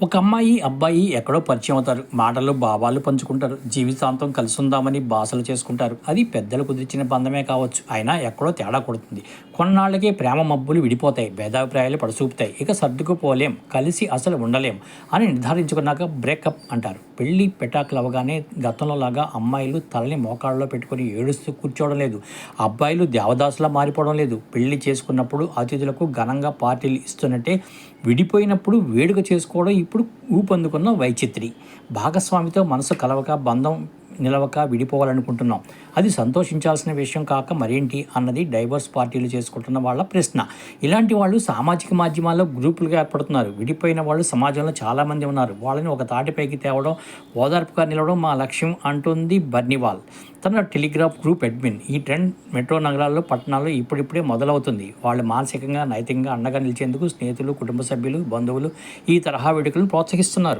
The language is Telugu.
ఒక అమ్మాయి అబ్బాయి ఎక్కడో పరిచయం అవుతారు. మాటలు భావాలు పంచుకుంటారు. జీవితాంతం కలిసి ఉందామని బాసలు చేసుకుంటారు. అది పెద్దలు కుదిర్చిన బంధమే కావచ్చు. అయినా ఎక్కడో తేడా కొడుతుంది. కొన్నాళ్ళకే ప్రేమ మబ్బులు విడిపోతాయి. భేదాభిప్రాయాలు పడసూపుతాయి. ఇక సర్దుకుపోలేం, కలిసి అసలు ఉండలేం అని నిర్ధారించుకున్నాక బ్రేకప్ అంటారు. పెళ్లి పెటాకులు అవగానే గతంలో లాగా అమ్మాయిలు తలని మోకాళ్ళలో పెట్టుకొని ఏడుస్తూ కూర్చోవడం లేదు. అబ్బాయిలు దేవదాసులా మారిపోవడం లేదు. పెళ్లి చేసుకున్నప్పుడు అతిథులకు ఘనంగా పార్టీలు ఇస్తున్నట్టే విడిపోయినప్పుడు వేడుక చేసుకోవడం ఇప్పుడు ఊపందుకున్న వైచిత్రి. భాగస్వామితో మనసు కలవక బంధం నిలవక విడిపోవాలనుకుంటున్నాం. అది సంతోషించాల్సిన విషయం కాక మరేంటి అన్నది డైవర్స్ పార్టీలు చేసుకుంటున్న వాళ్ళ ప్రశ్న. ఇలాంటి వాళ్ళు సామాజిక మాధ్యమాల్లో గ్రూపులుగా ఏర్పడుతున్నారు. విడిపోయిన వాళ్ళు సమాజంలో చాలామంది ఉన్నారు. వాళ్ళని ఒక తాటిపైకి తేవడం, ఓదార్పుగా నిలవడం మా లక్ష్యం అంటుంది బర్నివాల్ తన టెలిగ్రాఫ్ గ్రూప్ అడ్మిన్. ఈ ట్రెండ్ మెట్రో నగరాల్లో, పట్టణాల్లో ఇప్పుడిప్పుడే మొదలవుతుంది. వాళ్ళు మానసికంగా, నైతికంగా అండగా నిలిచేందుకు స్నేహితులు, కుటుంబ సభ్యులు, బంధువులు ఈ తరహా వేడుకలను ప్రోత్సహిస్తున్నారు.